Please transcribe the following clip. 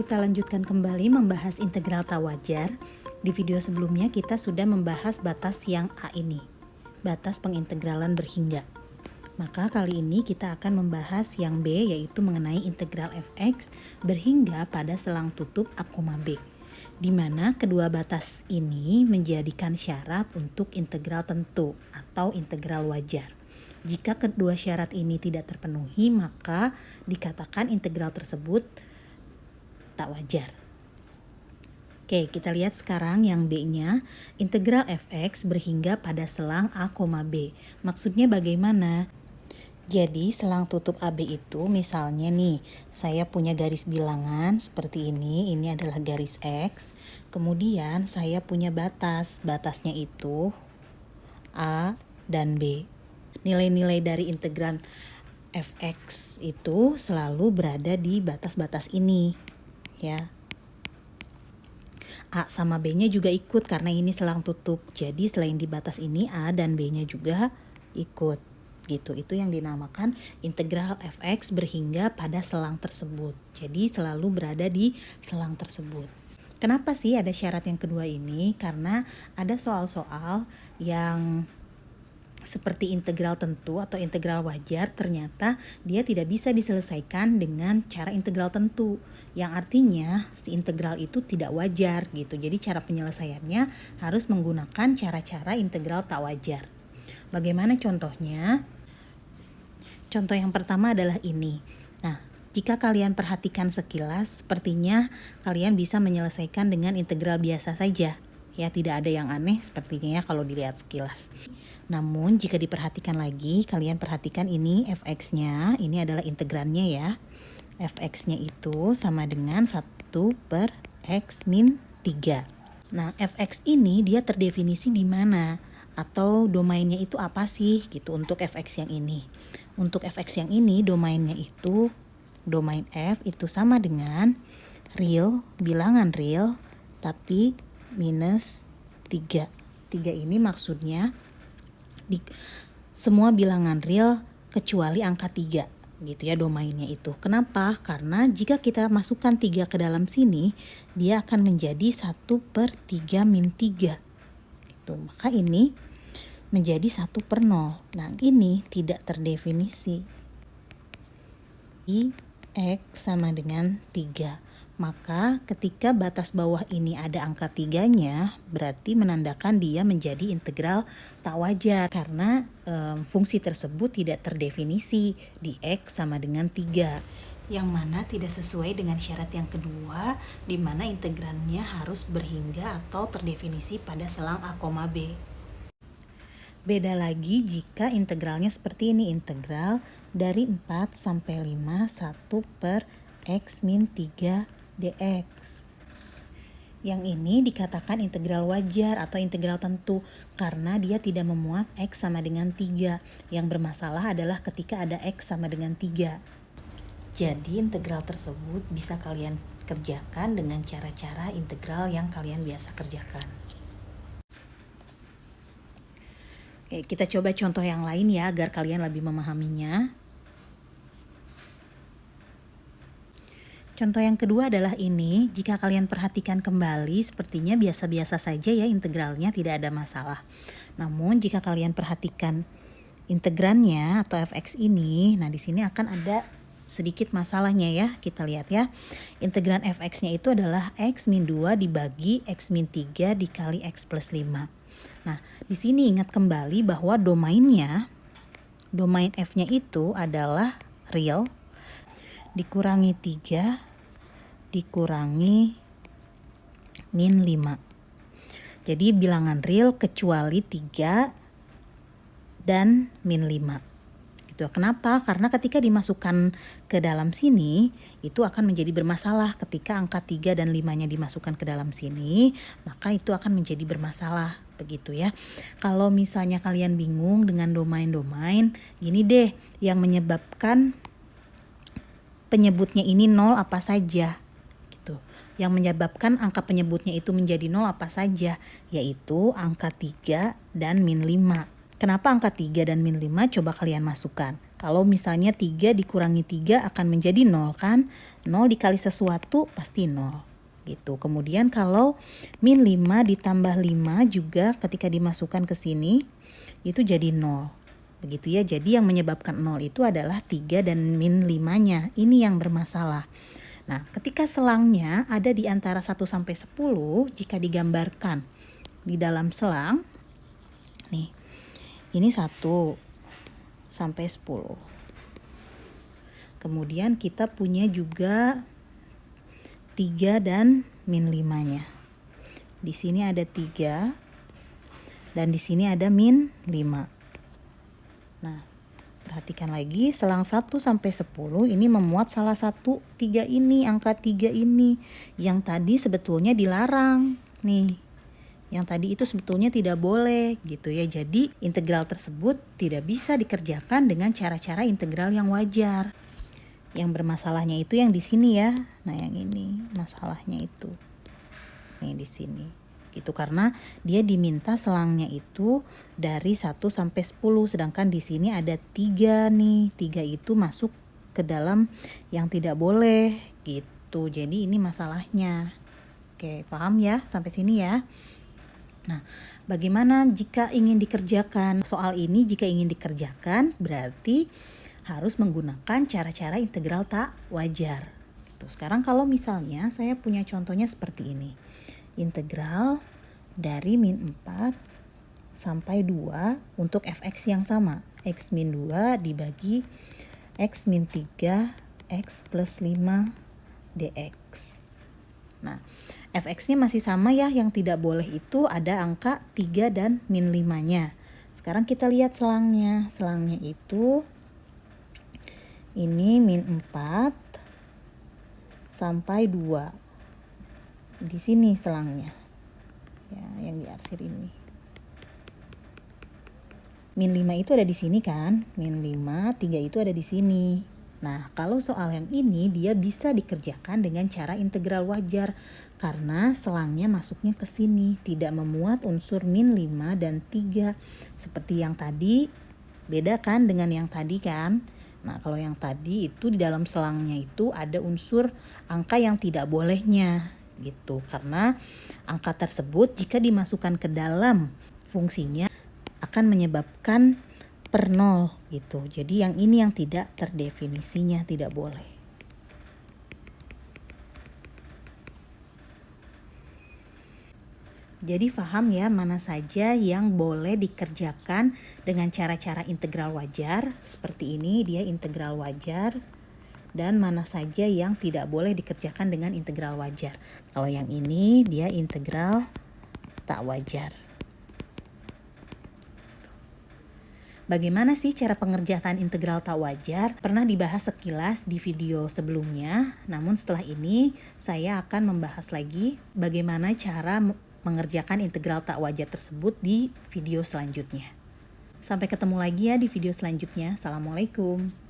kita lanjutkan kembali membahas integral tak wajar. Di video sebelumnya kita sudah membahas batas yang A ini, batas pengintegralan berhingga. Maka kali ini kita akan membahas yang B, yaitu mengenai integral fx berhingga pada selang tutup A, B, di mana kedua batas ini menjadikan syarat untuk integral tentu atau integral wajar. Jika kedua syarat ini tidak terpenuhi, maka dikatakan integral tersebut tak wajar. Oke, kita lihat sekarang yang B-nya, integral fx berhingga pada selang A, B. Maksudnya bagaimana? Jadi selang tutup AB itu misalnya nih, saya punya garis bilangan seperti ini adalah garis X. Kemudian saya punya batasnya itu A dan B. Nilai-nilai dari integran fx itu selalu berada di batas-batas ini, ya. A sama B-nya juga ikut karena ini selang tutup. Jadi selain di batas ini A dan B-nya juga ikut. Gitu. Itu yang dinamakan integral fx berhingga pada selang tersebut. Jadi selalu berada di selang tersebut. Kenapa sih ada syarat yang kedua ini? Karena ada soal-soal yang seperti integral tentu atau integral wajar, ternyata dia tidak bisa diselesaikan dengan cara integral tentu, yang artinya si integral itu tidak wajar gitu. Jadi cara penyelesaiannya harus menggunakan cara-cara integral tak wajar. Bagaimana contohnya? Contoh yang pertama adalah ini. Nah, jika kalian perhatikan sekilas, sepertinya kalian bisa menyelesaikan dengan integral biasa saja. Ya, tidak ada yang aneh sepertinya ya kalau dilihat sekilas. Namun jika diperhatikan lagi, kalian perhatikan ini fx-nya, ini adalah integrannya ya. Fx-nya itu sama dengan 1 per x min 3. Nah, fx ini dia terdefinisi di mana? Atau domainnya itu apa sih gitu untuk fx yang ini. Untuk fx yang ini domainnya itu, domain f itu sama dengan real, bilangan real, tapi minus 3. 3 ini maksudnya di semua bilangan real kecuali angka 3 gitu ya domainnya itu. Kenapa? Karena jika kita masukkan 3 ke dalam sini, dia akan menjadi 1 per 3 min 3 gitu. Maka ini menjadi 1 per 0. Nah, ini tidak terdefinisi. X sama dengan 3. Maka ketika batas bawah ini ada angka 3-nya, berarti menandakan dia menjadi integral tak wajar karena fungsi tersebut tidak terdefinisi di X sama dengan 3. Yang mana tidak sesuai dengan syarat yang kedua, di mana integrannya harus berhingga atau terdefinisi pada selang A, B. Beda lagi jika integralnya seperti ini, integral dari 4 sampai 5 1 per X min 3 dx. Yang ini dikatakan integral wajar atau integral tentu karena dia tidak memuat X sama dengan 3. Yang bermasalah adalah ketika ada X sama dengan 3. Jadi integral tersebut bisa kalian kerjakan dengan cara-cara integral yang kalian biasa kerjakan. Oke, kita coba contoh yang lain ya agar kalian lebih memahaminya. Contoh yang kedua adalah ini. Jika kalian perhatikan kembali, sepertinya biasa-biasa saja ya integralnya, tidak ada masalah. Namun jika kalian perhatikan integrannya atau fx ini, nah di sini akan ada sedikit masalahnya ya. Kita lihat ya. Integran fx-nya itu adalah x min 2 dibagi x min 3 dikali x plus 5. Nah, di sini ingat kembali bahwa domain f-nya itu adalah real dikurangi 3 dikurangi min 5. Jadi bilangan real kecuali 3 dan min 5. Gitu. Kenapa? Karena ketika dimasukkan ke dalam sini, itu akan menjadi bermasalah. Ketika angka 3 dan 5-nya dimasukkan ke dalam sini, maka itu akan menjadi bermasalah. Begitu ya. Kalau misalnya kalian bingung dengan domain-domain, ini deh yang menyebabkan penyebutnya ini 0 apa saja. Gitu. Yang menyebabkan angka penyebutnya itu menjadi 0 apa saja, yaitu angka 3 dan min 5. Kenapa angka 3 dan min 5? Coba kalian masukkan. Kalau misalnya 3 dikurangi 3 akan menjadi 0 kan? 0 dikali sesuatu pasti 0. Gitu. Kemudian kalau min 5 ditambah 5 juga ketika dimasukkan ke sini itu jadi 0. Begitu ya. Jadi yang menyebabkan 0 itu adalah 3 dan min 5-nya. Ini yang bermasalah. Nah, ketika selangnya ada di antara 1 sampai 10, jika digambarkan di dalam selang, nih, ini 1 sampai 10. Kemudian kita punya juga 3 dan min 5-nya. Di sini ada 3 dan di sini ada min 5. Nah, perhatikan lagi, selang 1 sampai 10 ini memuat salah satu 3 ini, angka 3 ini. Yang tadi sebetulnya dilarang. Nih, yang tadi itu sebetulnya tidak boleh gitu ya. Jadi integral tersebut tidak bisa dikerjakan dengan cara-cara integral yang wajar. Yang bermasalahnya itu yang di sini ya. Nah, yang ini masalahnya itu. Nih di sini. Gitu, karena dia diminta selangnya itu dari 1 sampai 10, sedangkan di sini ada 3 nih. 3 itu masuk ke dalam yang tidak boleh gitu. Jadi ini masalahnya. Oke, paham ya sampai sini ya? Nah, bagaimana jika ingin dikerjakan soal ini? Jika ingin dikerjakan berarti harus menggunakan cara-cara integral tak wajar. Gitu. Sekarang kalau misalnya saya punya contohnya seperti ini. Integral dari min 4 sampai 2 untuk fx yang sama. X min 2 dibagi X min 3 X plus 5 dx. Nah, fx-nya masih sama ya, yang tidak boleh itu ada angka 3 dan min 5-nya. Sekarang kita lihat selangnya. Selangnya itu ini min 4 sampai 2. Di sini selangnya. Ya, yang diarsir ini. Min 5 itu ada di sini kan? Min 5, 3 itu ada di sini. Nah, kalau soal yang ini dia bisa dikerjakan dengan cara integral wajar karena selangnya masuknya ke sini, tidak memuat unsur min 5 dan 3 seperti yang tadi. Beda kan dengan yang tadi kan? Nah, kalau yang tadi itu di dalam selangnya itu ada unsur angka yang tidak bolehnya gitu. Karena angka tersebut jika dimasukkan ke dalam fungsinya akan menyebabkan per 0 gitu. Jadi yang ini yang tidak terdefinisinya, tidak boleh. Jadi paham ya mana saja yang boleh dikerjakan dengan cara-cara integral wajar. Seperti ini dia integral wajar. Dan mana saja yang tidak boleh dikerjakan dengan integral wajar. Kalau yang ini dia integral tak wajar. Bagaimana sih cara pengerjaan integral tak wajar? Pernah dibahas sekilas di video sebelumnya, namun setelah ini saya akan membahas lagi bagaimana cara mengerjakan integral tak wajar tersebut di video selanjutnya. Sampai ketemu lagi ya di video selanjutnya. Assalamualaikum.